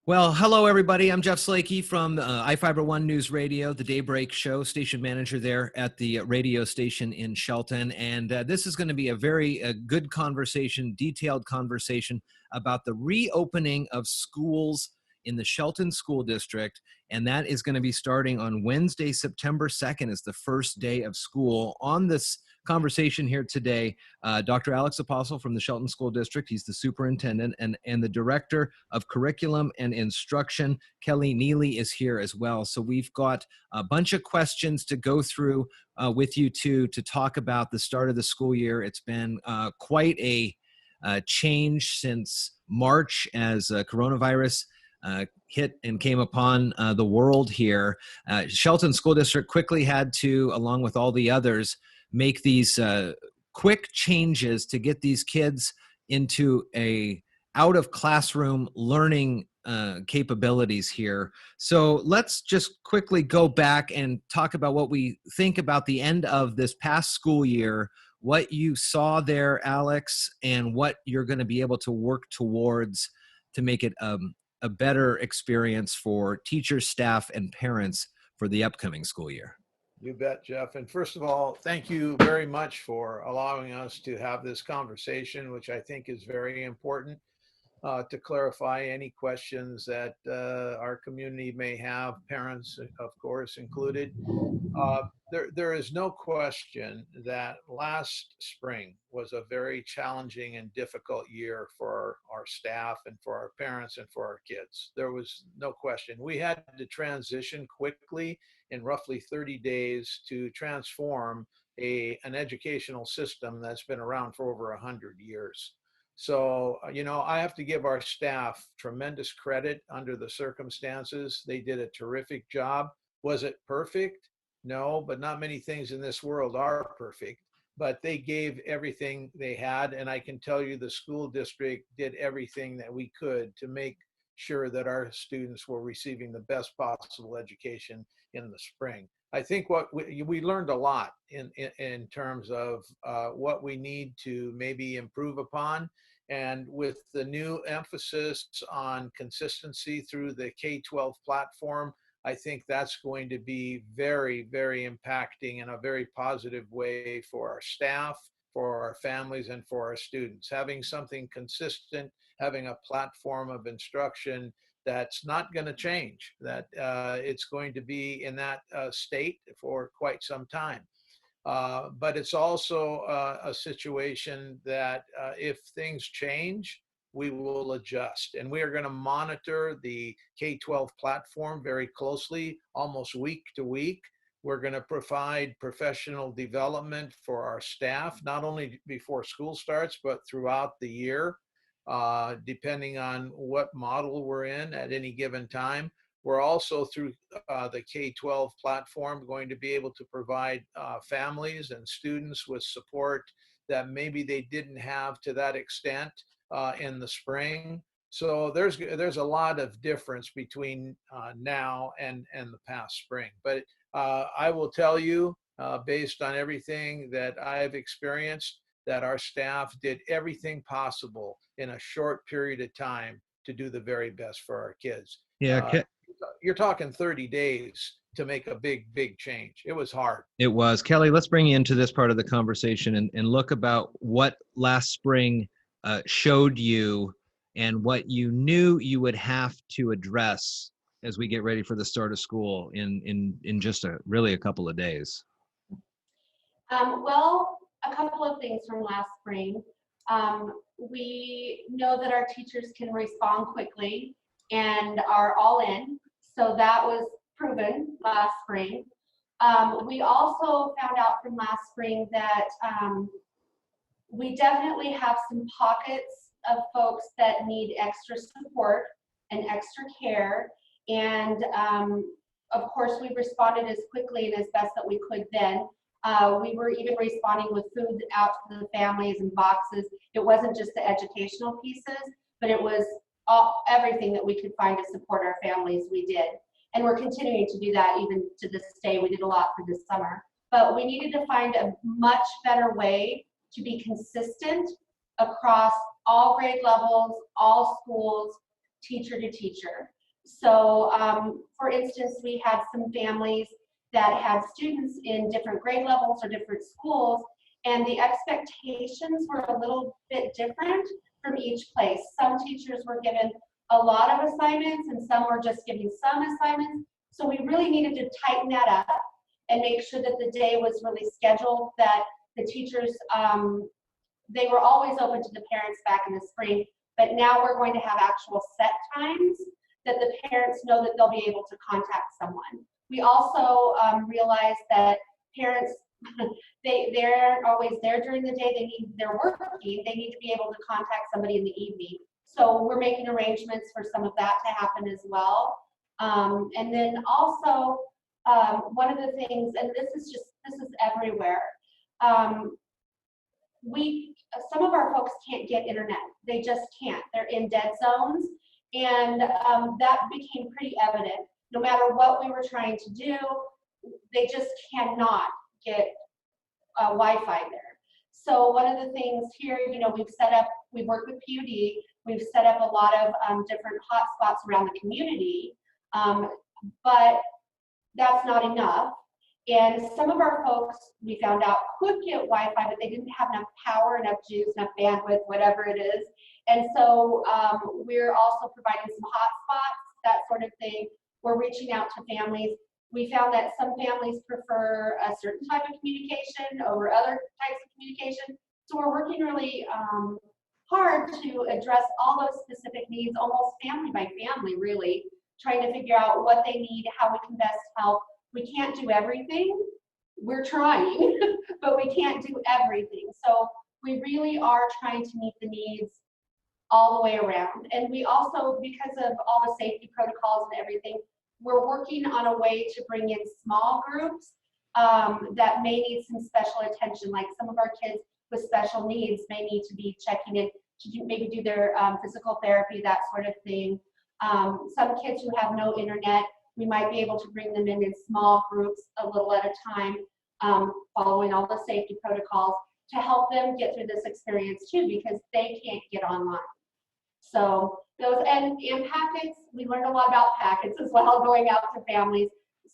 Well, hello, everybody. I'm Jeff Slakey from iFiber One News Radio, the Daybreak Show, station manager there at the radio station in Shelton. And this is going to be a very good conversation, detailed conversation about the reopening of schools in the Shelton School District. And that is going to be starting on Wednesday, September 2nd is the first day of school. On this conversation here today, Dr. Alex Apostle from the Shelton School District. He's the superintendent, and the director of curriculum and instruction, Kelly Neely, is here as well. So we've got a bunch of questions to go through with you two to talk about the start of the school year. It's been quite a change since March as coronavirus hit and came upon the world here. Shelton School District quickly had to, along with all the others, make these quick changes to get these kids into a out of classroom learning capabilities here. So let's just quickly go back and talk about what we think about the end of this past school year, what you saw there, Alex, and what you're going to be able to work towards to make it a better experience for teachers, staff, and parents for the upcoming school year. You bet, Jeff. And first of all, thank you very much for allowing us to have this conversation, which I think is very important to clarify any questions that our community may have, parents, of course, included. There is no question that last spring was a very challenging and difficult year for our staff and for our parents and for our kids. There was no question. We had to transition quickly in roughly 30 days to transform an educational system that's been around for over 100 years. So, I have to give our staff tremendous credit under the circumstances. They did a terrific job. Was it perfect? No, but not many things in this world are perfect. But they gave everything they had. And I can tell you the school district did everything that we could to make sure that our students were receiving the best possible education in the spring. I think what we learned a lot in terms of what we need to maybe improve upon. And with the new emphasis on consistency through the K-12 platform, I think that's going to be very, very impacting in a very positive way for our staff, for our families, and for our students. Having something consistent, having a platform of instruction that's not going to change, that it's going to be in that state for quite some time. But it's also a situation that if things change, we will adjust. And we are going to monitor the K-12 platform very closely, almost week to week. We're going to provide professional development for our staff, not only before school starts, but throughout the year, depending on what model we're in at any given time. We're also, through the K-12 platform, going to be able to provide families and students with support that maybe they didn't have to that extent in the spring. So there's a lot of difference between now and the past spring. But I will tell you, based on everything that I've experienced, that our staff did everything possible in a short period of time to do the very best for our kids. Yeah, you're talking 30 days to make a big change. It was hard. it was. Kelly, let's bring you into this part of the conversation and look about what last spring showed you and what you knew you would have to address as we get ready for the start of school in just really a couple of days. Well, a couple of things from last spring. We know that our teachers can respond quickly and are all in. So that was proven last spring. We also found out from last spring that we definitely have some pockets of folks that need extra support and extra care. And of course, we responded as quickly and as best that we could then. We were even responding with food out to the families and boxes. It wasn't just the educational pieces, but it was everything that we could find to support our families, we did. And we're continuing to do that even to this day. We did a lot for this summer. But we needed to find a much better way to be consistent across all grade levels, all schools, teacher to teacher. So for instance, we had some families that had students in different grade levels or different schools, and the expectations were a little bit different from each place. Some teachers were given a lot of assignments and some were just giving some assignments. So we really needed to tighten that up and make sure that the day was really scheduled, that the teachers, they were always open to the parents back in the spring, but now we're going to have actual set times that the parents know that they'll be able to contact someone. We also realized that parents, they aren't always there during the day. They're working. They need to be able to contact somebody in the evening. So we're making arrangements for some of that to happen as well. And then also, one of the things, and this is everywhere. Some of our folks can't get internet. They just can't. They're in dead zones. And that became pretty evident. No matter what we were trying to do, they just cannot get Wi-Fi there. So one of the things here, we've worked with PUD, we've set up a lot of different hotspots around the community, but that's not enough. And some of our folks, we found out, could get Wi-Fi, but they didn't have enough power, enough juice, enough bandwidth, whatever it is. And so we're also providing some hotspots, that sort of thing. We're reaching out to families. We found that some families prefer a certain type of communication over other types of communication. So we're working really hard to address all those specific needs, almost family by family, really, trying to figure out what they need, how we can best help. We can't do everything. We're trying, but we can't do everything. So we really are trying to meet the needs all the way around. And we also, because of all the safety protocols and everything, we're working on a way to bring in small groups that may need some special attention. Like some of our kids with special needs may need to be checking in to maybe do their physical therapy, that sort of thing. Some kids who have no internet, we might be able to bring them in small groups a little at a time, following all the safety protocols to help them get through this experience too, because they can't get online. So those, and packets, we learned a lot about packets as well, going out to families.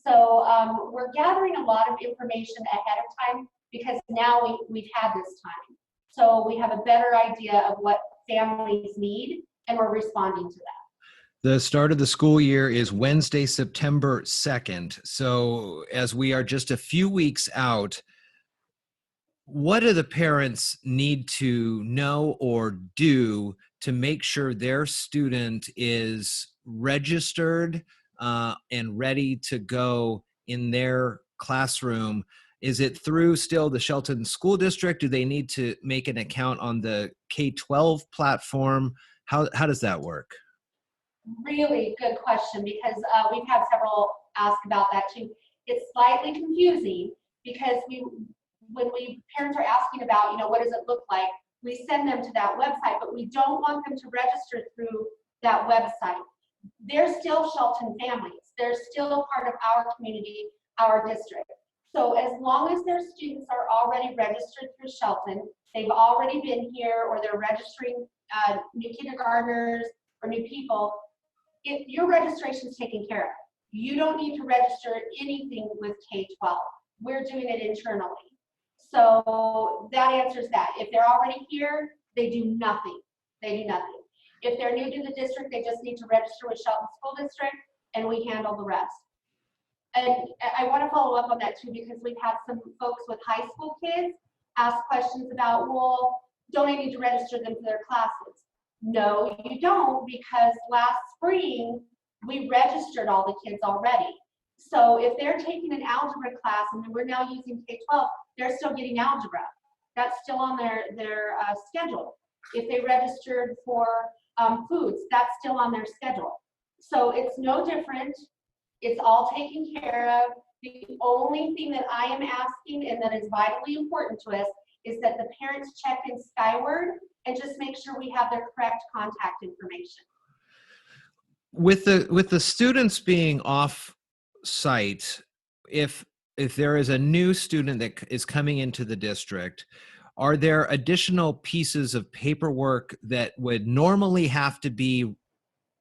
So we're gathering a lot of information ahead of time because now we've had this time. So we have a better idea of what families need and we're responding to that. The start of the school year is Wednesday, September 2nd. So as we are just a few weeks out, what do the parents need to know or do to make sure their student is registered and ready to go in their classroom? Is it through still the Shelton School District? Do they need to make an account on the K-12 platform? How does that work? Really good question, because we've had several ask about that too. It's slightly confusing because when parents are asking about, what does it look like, we send them to that website, but we don't want them to register through that website. They're still Shelton families. They're still part of our community, our district. So as long as their students are already registered through Shelton, they've already been here, or they're registering new kindergartners or new people, your registration is taken care of. You don't need to register anything with K-12. We're doing it internally. So that answers that. If they're already here, they do nothing. They do nothing. If they're new to the district, they just need to register with Shelton School District, and we handle the rest. And I want to follow up on that too, because we've had some folks with high school kids ask questions about, well, don't I need to register them for their classes? No, you don't, because last spring we registered all the kids already. So if they're taking an algebra class and we're now using K-12, they're still getting algebra. That's still on their schedule. If they registered for foods, that's still on their schedule. So it's no different. It's all taken care of. The only thing that I am asking, and that is vitally important to us, is that the parents check in Skyward and just make sure we have their correct contact information. With the students being off site, if there is a new student that is coming into the district, are there additional pieces of paperwork that would normally have to be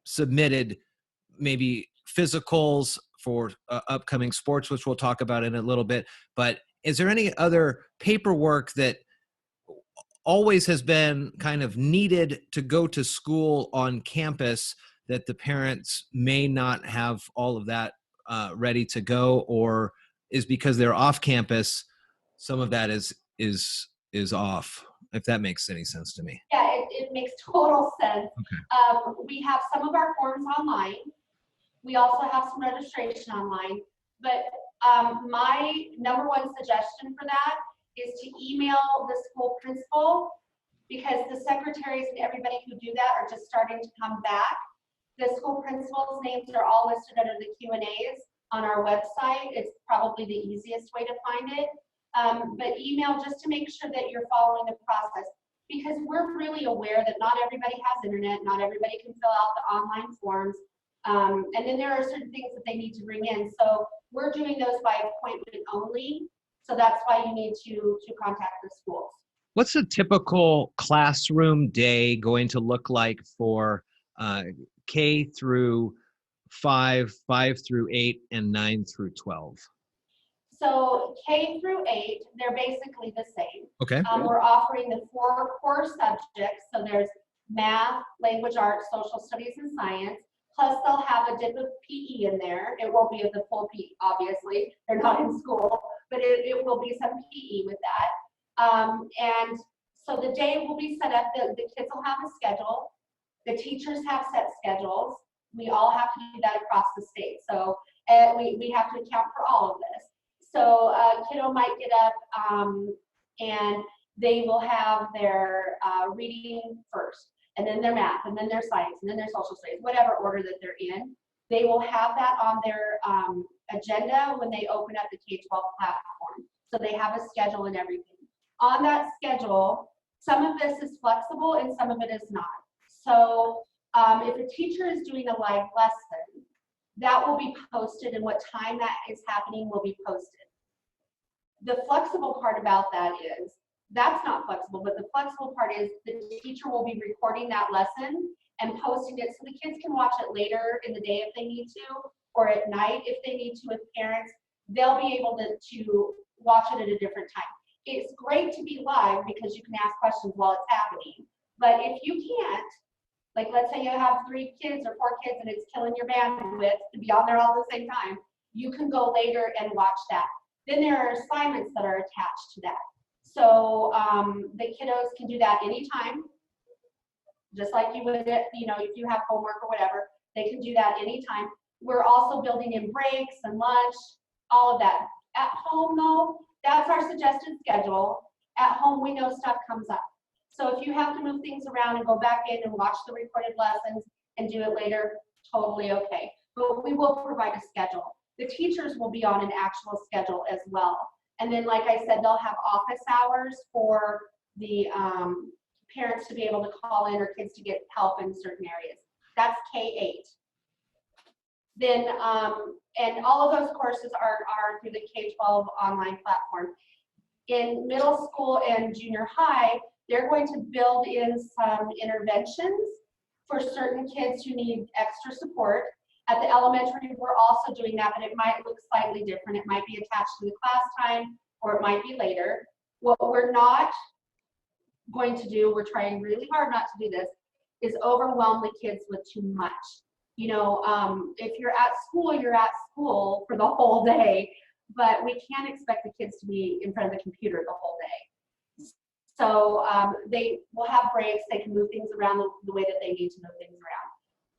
submitted maybe physicals for upcoming sports, which we'll talk about in a little bit. But is there any other paperwork that always has been kind of needed to go to school on campus that the parents may not have all of that ready to go, or is because they're off campus, some of that is off, if that makes any sense to me? Yeah, it makes total sense. Okay. We have some of our forms online. We also have some registration online, but my number one suggestion for that is to email the school principal, because the secretaries and everybody who do that are just starting to come back. The school principals' names are all listed under the Q&As on our website. It's probably the easiest way to find it. But email just to make sure that you're following the process, because we're really aware that not everybody has internet, not everybody can fill out the online forms. And then there are certain things that they need to bring in. So we're doing those by appointment only. So that's why you need to contact the schools. What's a typical classroom day going to look like for K through 5, 5 through 8, and 9 through 12? So K through 8, they're basically the same. Okay. We're offering the 4 core subjects. So there's math, language arts, social studies, and science. Plus they'll have a dip of PE in there. It won't be the full PE, obviously. They're not in school, but it will be some PE with that. And so the day will be set up. The kids will have a schedule. The teachers have set schedules. We all have to do that across the state. So we have to account for all of this. So a kiddo might get up and they will have their reading first, and then their math, and then their science, and then their social studies, whatever order that they're in. They will have that on their agenda when they open up the K-12 platform. So they have a schedule and everything. On that schedule, some of this is flexible and some of it is not. So if a teacher is doing a live lesson, that will be posted, and what time that is happening will be posted. The flexible part about that is, that's not flexible, but the flexible part is the teacher will be recording that lesson and posting it so the kids can watch it later in the day if they need to, or at night if they need to with parents. They'll be able to watch it at a different time. It's great to be live because you can ask questions while it's happening. But if you can't, like let's say you have 3 kids or 4 kids and it's killing your bandwidth to be on there all at the same time, you can go later and watch that. Then there are assignments that are attached to that. So the kiddos can do that anytime, just like you would, if you have homework or whatever, they can do that anytime. We're also building in breaks and lunch, all of that. At home though, that's our suggested schedule. At home, we know stuff comes up. So if you have to move things around and go back in and watch the recorded lessons and do it later, totally okay. But we will provide a schedule. The teachers will be on an actual schedule as well. And then, like I said, they'll have office hours for the parents to be able to call in or kids to get help in certain areas. That's K-8. Then, and all of those courses are through the K-12 online platform. In middle school and junior high, they're going to build in some interventions for certain kids who need extra support. At the elementary, we're also doing that, but it might look slightly different. It might be attached to the class time, or it might be later. What we're not going to do, we're trying really hard not to do this, is overwhelm the kids with too much. If you're at school for the whole day, but we can't expect the kids to be in front of the computer the whole day. So they will have breaks. They can move things around the way that they need to move things around.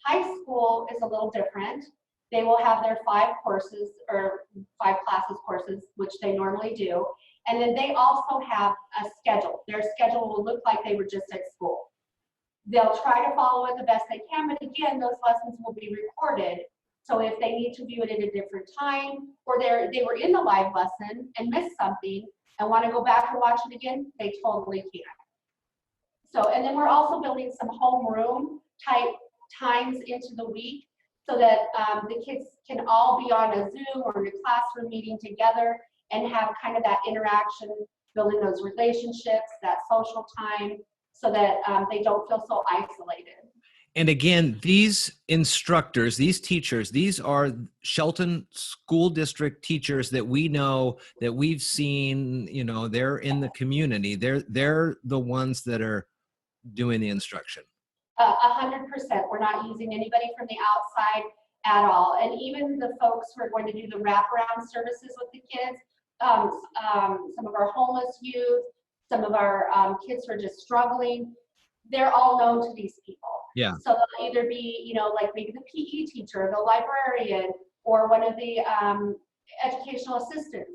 High school is a little different. They will have their 5 courses or 5 classes courses, which they normally do. And then they also have a schedule. Their schedule will look like they were just at school. They'll try to follow it the best they can, but again, those lessons will be recorded. So if they need to view it at a different time, or they were in the live lesson and missed something and want to go back and watch it again, they totally can. So, and then we're also building some homeroom type times into the week so that the kids can all be on a Zoom or in a classroom meeting together and have kind of that interaction, building those relationships, that social time, so that they don't feel so isolated. And again, these instructors, these teachers, these are Shelton School District teachers that we know, that we've seen, you know, they're in the community. They're the ones that are doing the instruction. 100%. We're not using anybody from the outside at all. And even the folks who are going to do the wraparound services with the kids, some of our homeless youth, some of our kids who are just struggling, they're all known to these people. Yeah. So they'll either be, you know, like maybe the PE teacher, the librarian, or one of the educational assistants.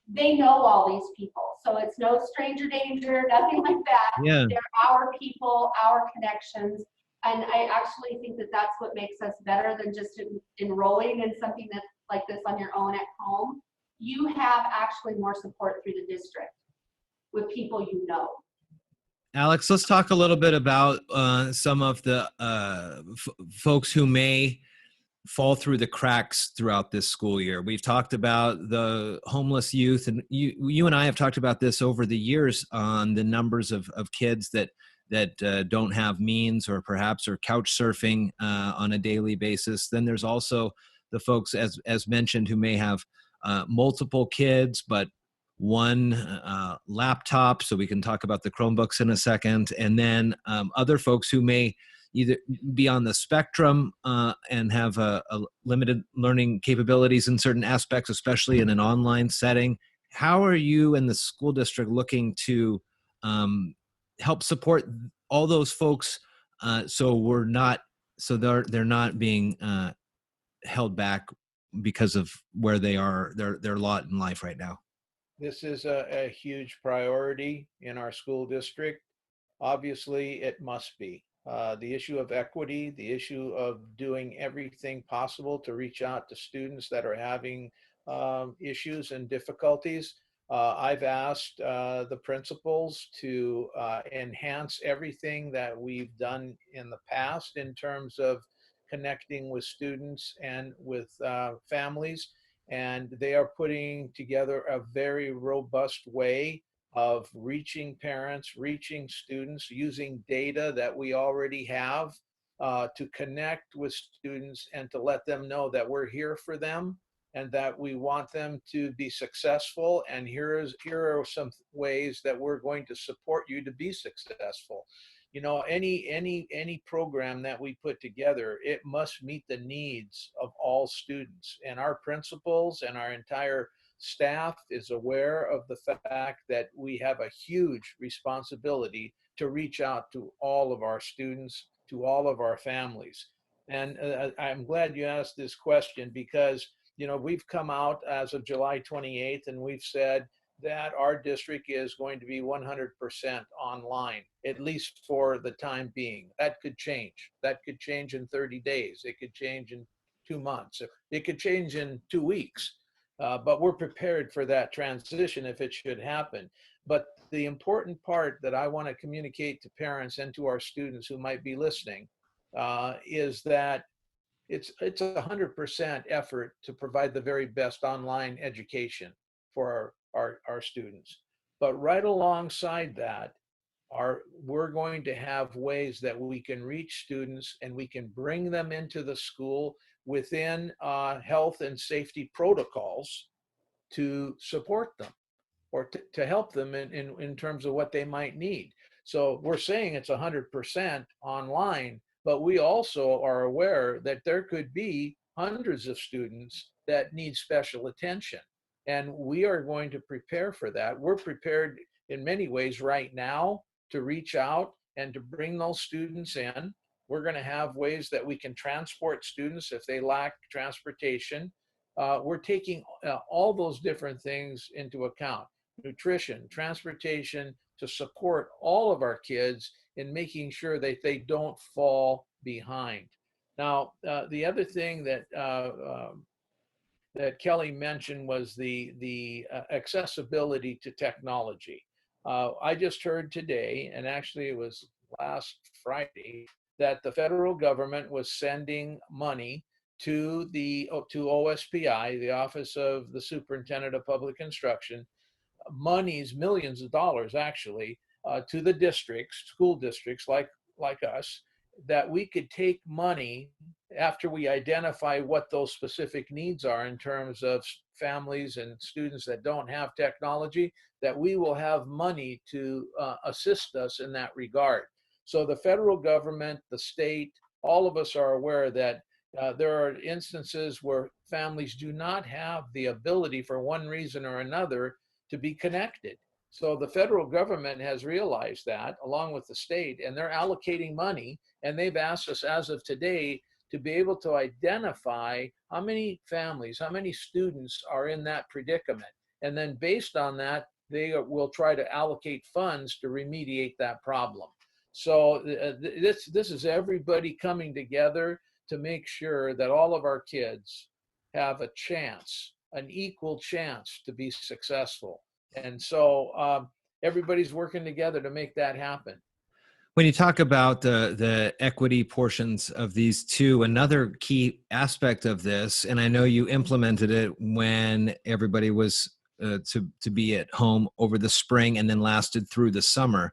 They know all these people. So it's no stranger danger, nothing like that. Yeah. They're our people, our connections. And I actually think that that's what makes us better than just enrolling in something that's like this on your own at home. You have actually more support through the district with people you know. Alex, let's talk a little bit about some of the folks who may fall through the cracks throughout this school year. We've talked about the homeless youth, and you and I have talked about this over the years on the numbers of kids that don't have means, or perhaps are couch surfing on a daily basis. Then there's also the folks, as mentioned, who may have multiple kids, but one laptop. So we can talk about the Chromebooks in a second. And then other folks who may either be on the spectrum and have a limited learning capabilities in certain aspects, especially in an online setting. How are you and the school district looking to help support all those folks so they're not being held back because of where they are, their lot in life right now? This is a huge priority in our school district. Obviously, it must be. The issue of equity, the issue of doing everything possible to reach out to students that are having issues and difficulties. I've asked the principals to enhance everything that we've done in the past in terms of connecting with students and with families. And they are putting together a very robust way of reaching parents, reaching students, using data that we already have to connect with students and to let them know that we're here for them and that we want them to be successful. And here are some ways that we're going to support you to be successful. You know, any program that we put together, it must meet the needs of all students. And our principals and our entire staff is aware of the fact that we have a huge responsibility to reach out to all of our students, to all of our families. And I'm glad you asked this question because, you know, we've come out as of July 28th and we've said that our district is going to be 100% online, at least for the time being. That could change. That could change in 30 days. It could change in 2 months. It could change in 2 weeks. But we're prepared for that transition if it should happen. But the important part that I want to communicate to parents and to our students who might be listening is that it's a 100% effort to provide the very best online education for our students. But right alongside that, we're going to have ways that we can reach students and we can bring them into the school within health and safety protocols to support them or to help them in terms of what they might need. So we're saying it's 100% online, but we also are aware that there could be hundreds of students that need special attention. And we are going to prepare for that. We're prepared in many ways right now to reach out and to bring those students in. We're going to have ways that we can transport students if they lack transportation. We're taking all those different things into account. Nutrition, transportation, to support all of our kids in making sure that they don't fall behind. Now, the other thing that Kelly mentioned was the accessibility to technology. I just heard today, and actually it was last Friday, that the federal government was sending money to OSPI, the Office of the Superintendent of Public Instruction, monies, millions of dollars actually, to the districts, school districts like us, that we could take money after we identify what those specific needs are in terms of families and students that don't have technology, that we will have money to assist us in that regard. So the federal government, the state, all of us are aware that there are instances where families do not have the ability for one reason or another to be connected. So the federal government has realized that, along with the state, and they're allocating money, and they've asked us as of today to be able to identify how many families, how many students are in that predicament. And then based on that, they will try to allocate funds to remediate that problem. So this is everybody coming together to make sure that all of our kids have a chance, an equal chance to be successful. And so everybody's working together to make that happen. When you talk about the equity portions of these two, another key aspect of this, and I know you implemented it when everybody was to be at home over the spring and then lasted through the summer,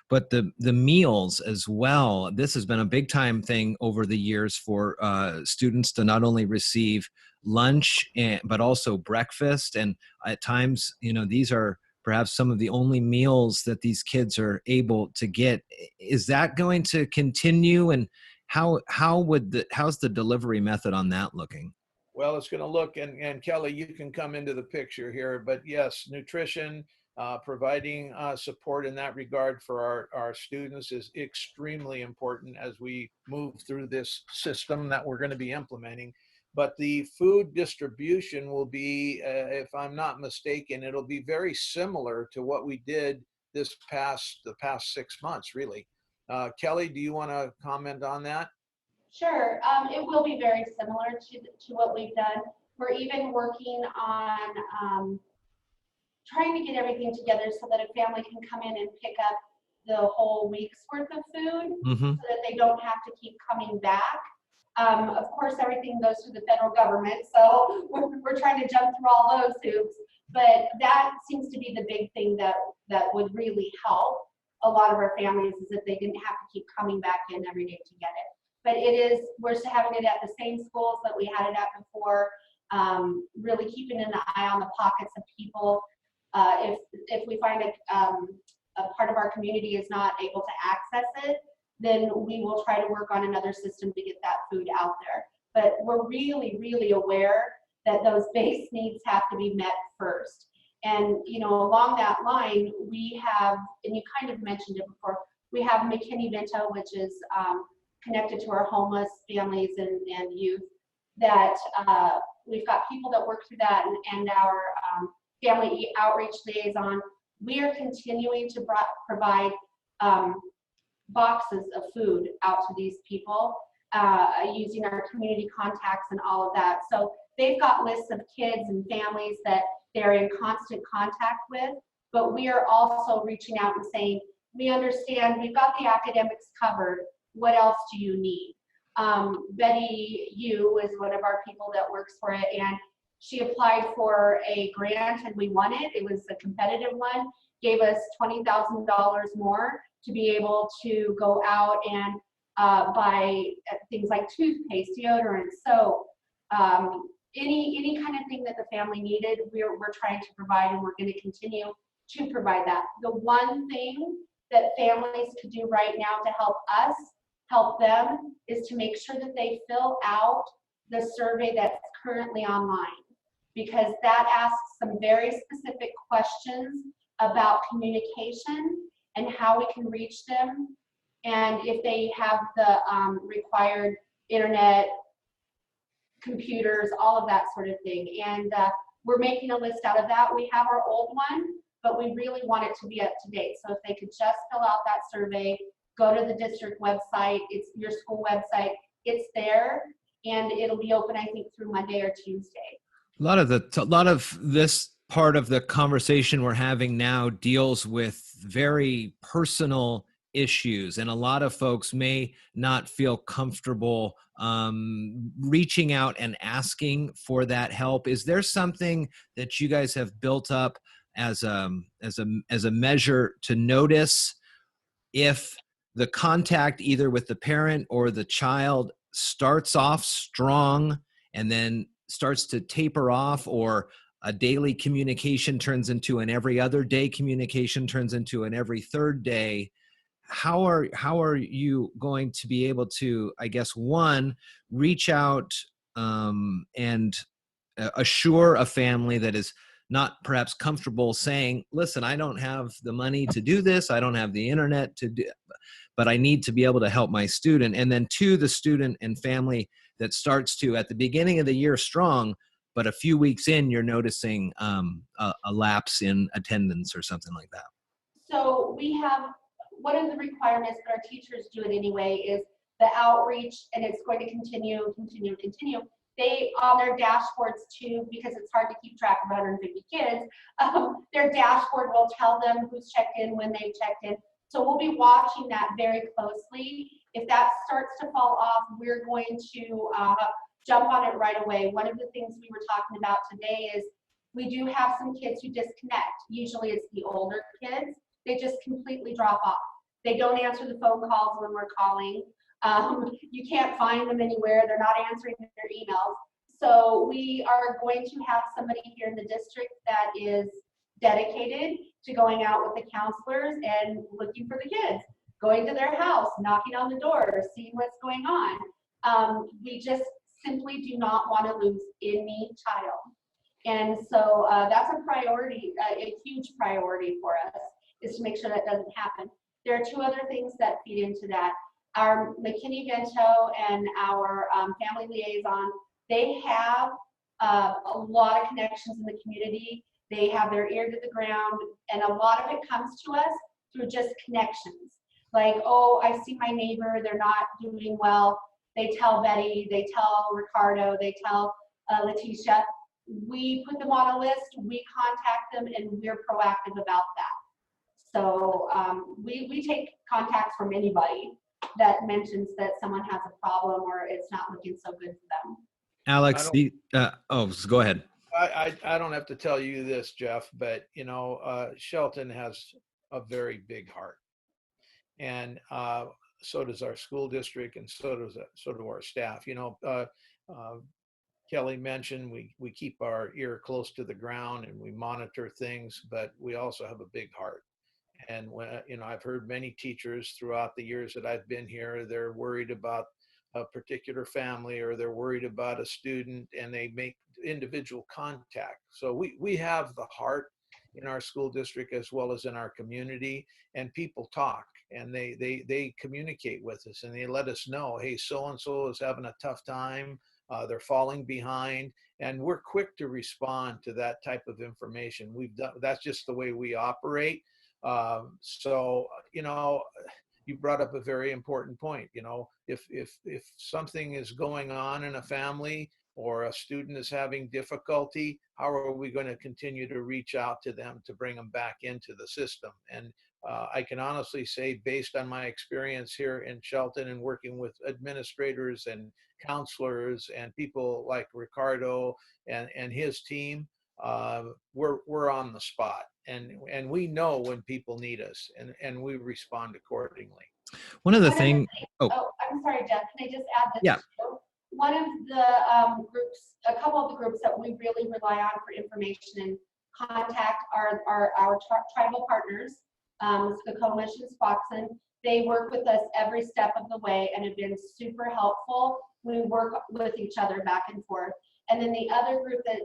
but the meals as well. This has been a big time thing over the years for students to not only receive lunch but also breakfast, and at times, these are perhaps some of the only meals that these kids are able to get. Is that going to continue? And how's the delivery method on that looking? Well, it's going to look, and Kelly, you can come into the picture here, but yes, nutrition, providing support in that regard for our students is extremely important as we move through this system that we're going to be implementing. But the food distribution will be, if I'm not mistaken, it'll be very similar to what we did the past 6 months, really. Kelly, do you want to comment on that? Sure. It will be very similar to what we've done. We're even working on trying to get everything together so that a family can come in and pick up the whole week's worth of food, so that they don't have to keep coming back. Of course, everything goes through the federal government, so we're trying to jump through all those hoops. But that seems to be the big thing that would really help a lot of our families, is that they didn't have to keep coming back in every day to get it. But we're having it at the same schools that we had it at before, really keeping an eye on the pockets of people. If we find a part of our community is not able to access it, then we will try to work on another system to get that food out there. But we're really, really aware that those base needs have to be met first. And, along that line, we have, and you kind of mentioned it before, we have McKinney-Vento, which is connected to our homeless families and youth, that we've got people that work through that, and our family outreach liaison. We are continuing to provide boxes of food out to these people using our community contacts and all of that. So they've got lists of kids and families that they're in constant contact with, but we are also reaching out and saying, we understand we've got the academics covered. What else do you need? Betty Yu is one of our people that works for it, and she applied for a grant and we won it. It was a competitive one, gave us $20,000 more to be able to go out and buy things like toothpaste, deodorant, soap, any kind of thing that the family needed. We're trying to provide, and we're going to continue to provide that. The one thing that families could do right now to help us help them is to make sure that they fill out the survey that's currently online, because that asks some very specific questions about communication and how we can reach them, and if they have the required internet, computers, all of that sort of thing. And we're making a list out of that. We have our old one, but we really want it to be up to date. So if they could just fill out that survey, go to the district website, it's your school website, it's there, and it'll be open, I think, through Monday or Tuesday. A lot of this part of the conversation we're having now deals with very personal issues, and a lot of folks may not feel comfortable reaching out and asking for that help. Is there something that you guys have built up as a measure to notice if the contact either with the parent or the child starts off strong and then starts to taper off, or a daily communication turns into an every other day communication turns into an every third day, how are you going to be able to, I guess, one, reach out and assure a family that is not perhaps comfortable saying, listen, I don't have the money to do this, I don't have the internet to do, but I need to be able to help my student. And then two, the student and family that starts to, at the beginning of the year, strong, but a few weeks in, you're noticing a lapse in attendance or something like that. So we have, one of the requirements, but our teachers do it anyway, is the outreach, and it's going to continue. They, on their dashboards too, because it's hard to keep track of 150 kids, their dashboard will tell them who's checked in, when they've checked in. So we'll be watching that very closely. If that starts to fall off, we're going to jump on it right away. One of the things we were talking about today is we do have some kids who disconnect. Usually it's the older kids. They just completely drop off. They don't answer the phone calls when we're calling. You can't find them anywhere. They're not answering their emails. So we are going to have somebody here in the district that is dedicated to going out with the counselors and looking for the kids, going to their house, knocking on the door, seeing what's going on. We just simply do not want to lose any child. And so that's a priority, a huge priority for us, is to make sure that doesn't happen. There are two other things that feed into that. Our McKinney-Vento and our family liaison, they have a lot of connections in the community. They have their ear to the ground, and a lot of it comes to us through just connections. Like, oh, I see my neighbor, they're not doing well. They tell Betty, they tell Ricardo, they tell Letitia. We put them on a list, we contact them, and we're proactive about that. So we take contacts from anybody that mentions that someone has a problem or it's not looking so good for them. Alex, go ahead. I don't have to tell you this, Jeff, but Shelton has a very big heart, and so does our school district, and so do our staff. Kelly mentioned we keep our ear close to the ground and we monitor things, but we also have a big heart. And when I've heard many teachers throughout the years that I've been here, they're worried about a particular family, or they're worried about a student, and they make individual contact. So we have the heart in our school district as well as in our community, and people talk, and they communicate with us, and they let us know, hey, so-and-so is having a tough time, they're falling behind, and we're quick to respond to that type of information. That's just the way we operate. You brought up a very important point. If something is going on in a family, or a student is having difficulty, how are we going to continue to reach out to them to bring them back into the system? And I can honestly say, based on my experience here in Shelton and working with administrators and counselors and people like Ricardo and his team, we're on the spot, and we know when people need us, and we respond accordingly. One of the things. I'm sorry, Jeff. Can I just add this? Yeah. One of the groups, a couple of the groups that we really rely on for information and contact are our tribal partners, Skokomish and Spoxon. They work with us every step of the way and have been super helpful. We work with each other back and forth. And then the other group that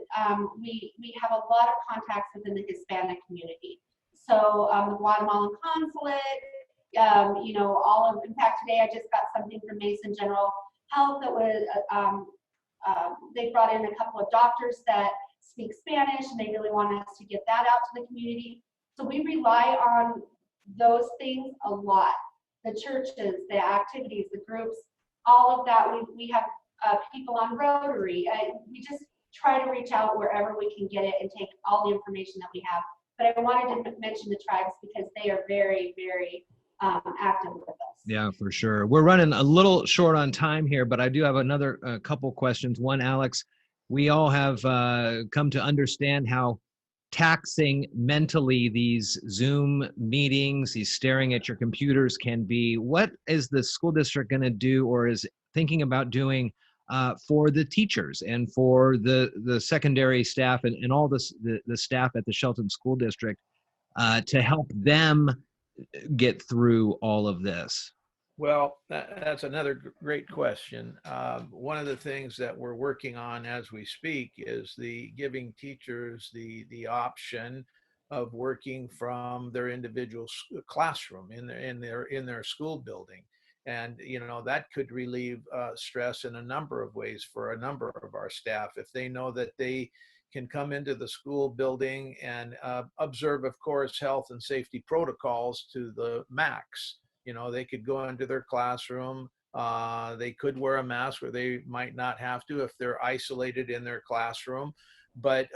we have a lot of contacts within the Hispanic community. So the Guatemalan consulate, in fact, today I just got something from Mason General Health that was, they brought in a couple of doctors that speak Spanish, and they really want us to get that out to the community. So we rely on those things a lot. The churches, the activities, the groups, all of that. We have people on Rotary. We just try to reach out wherever we can get it and take all the information that we have. But I wanted to mention the tribes because they are very, very active with us. Yeah, for sure. We're running a little short on time here, but I do have another couple questions. One, Alex, we all have come to understand how taxing mentally these Zoom meetings, these staring at your computers can be. What is the school district going to do, or is thinking about doing, for the teachers and for the secondary staff and all the staff at the Shelton School District, to help them get through all of this? Well, that's another great question. One of the things that we're working on as we speak is the giving teachers the option of working from their individual classroom in their school building, and that could relieve stress in a number of ways for a number of our staff if they know that they can come into the school building and observe, of course, health and safety protocols to the max. They could go into their classroom. They could wear a mask, or they might not have to if they're isolated in their classroom. But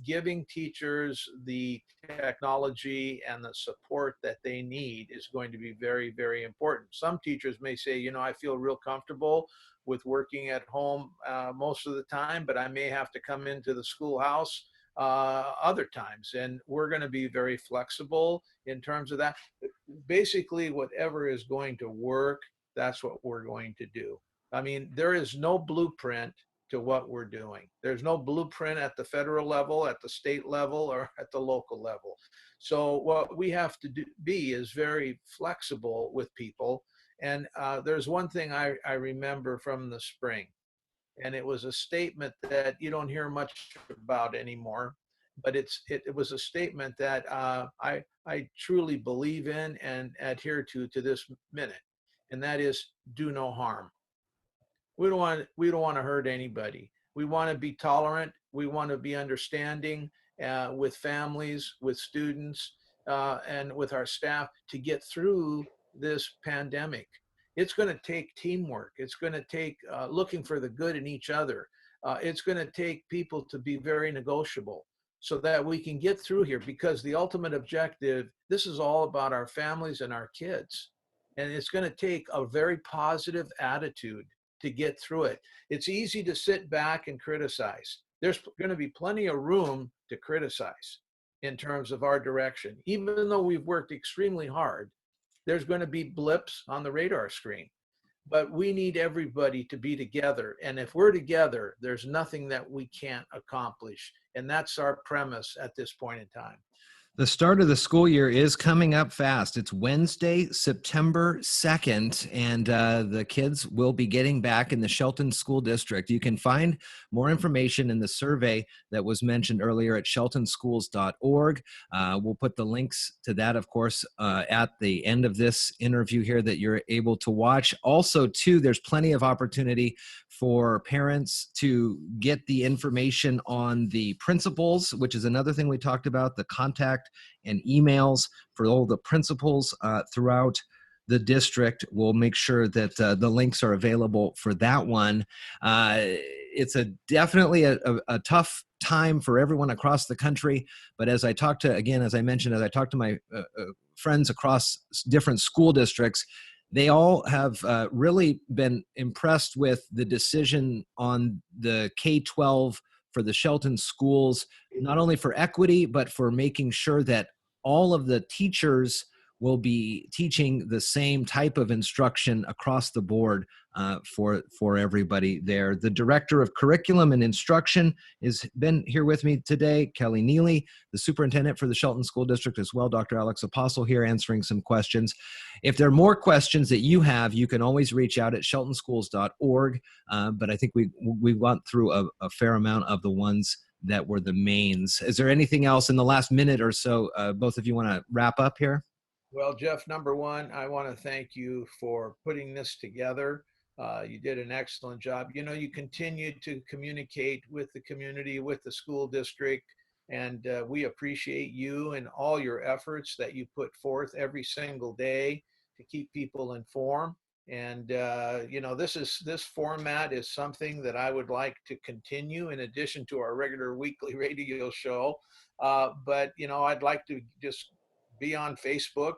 giving teachers the technology and the support that they need is going to be very, very important. Some teachers may say, I feel real comfortable with working at home most of the time, but I may have to come into the schoolhouse other times. And we're going to be very flexible in terms of that. Basically, whatever is going to work, that's what we're going to do. I mean, there is no blueprint to what we're doing. There's no blueprint at the federal level, at the state level, or at the local level. So what we have to be is very flexible with people. And there's one thing I remember from the spring, and it was a statement that you don't hear much about anymore, but it was a statement that I truly believe in and adhere to this minute, and that is do no harm. We don't want to hurt anybody. We want to be tolerant. We want to be understanding with families, with students, and with our staff to get through this pandemic. It's going to take teamwork. It's going to take looking for the good in each other. It's going to take people to be very negotiable so that we can get through here, because the ultimate objective, this is all about our families and our kids. And it's going to take a very positive attitude to get through it. It's easy to sit back and criticize. There's going to be plenty of room to criticize in terms of our direction. Even though we've worked extremely hard, there's going to be blips on the radar screen. But we need everybody to be together. And if we're together, there's nothing that we can't accomplish. And that's our premise at this point in time. The start of the school year is coming up fast. It's Wednesday, September 2nd, and the kids will be getting back in the Shelton School District. You can find more information in the survey that was mentioned earlier at sheltonschools.org. We'll put the links to that, of course, at the end of this interview here that you're able to watch. Also, too, there's plenty of opportunity for parents to get the information on the principals, which is another thing we talked about, the contact and emails for all the principals throughout the district. We'll make sure that the links are available for that one. It's definitely a tough time for everyone across the country. But as I talked to, again, as I mentioned, as I talked to my friends across different school districts, they all have really been impressed with the decision on the K-12 for the Shelton schools, not only for equity, but for making sure that all of the teachers will be teaching the same type of instruction across the board for everybody there. The Director of Curriculum and Instruction has been here with me today, Kelly Neely, the Superintendent for the Shelton School District as well, Dr. Alex Apostle here answering some questions. If there are more questions that you have, you can always reach out at sheltonschools.org, but I think we went through a fair amount of the ones that were the mains. Is there anything else in the last minute or so both of you want to wrap up here? Well, Jeff, number one, I want to thank you for putting this together. You did an excellent job. You continue to communicate with the community, with the school district, and we appreciate you and all your efforts that you put forth every single day to keep people informed. And this format is something that I would like to continue in addition to our regular weekly radio show. But I'd like to just be on Facebook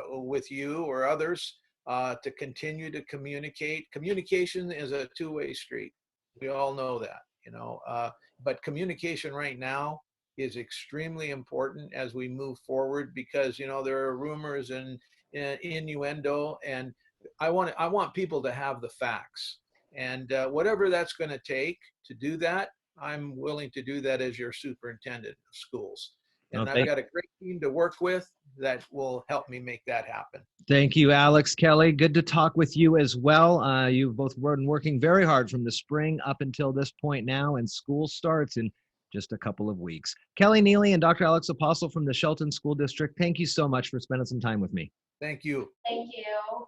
with you or others to continue to communicate. Communication is a two-way street. We all know that, but communication right now is extremely important as we move forward, because, you know, there are rumors and innuendo, and I want people to have the facts. And whatever that's going to take to do that, I'm willing to do that as your superintendent of schools. And I've got a great team to work with that will help me make that happen. Thank you, Alex, Kelly. Good to talk with you as well. You've both been working very hard from the spring up until this point now, and school starts in just a couple of weeks. Kelly Neely and Dr. Alex Apostle from the Shelton School District, thank you so much for spending some time with me. Thank you. Thank you.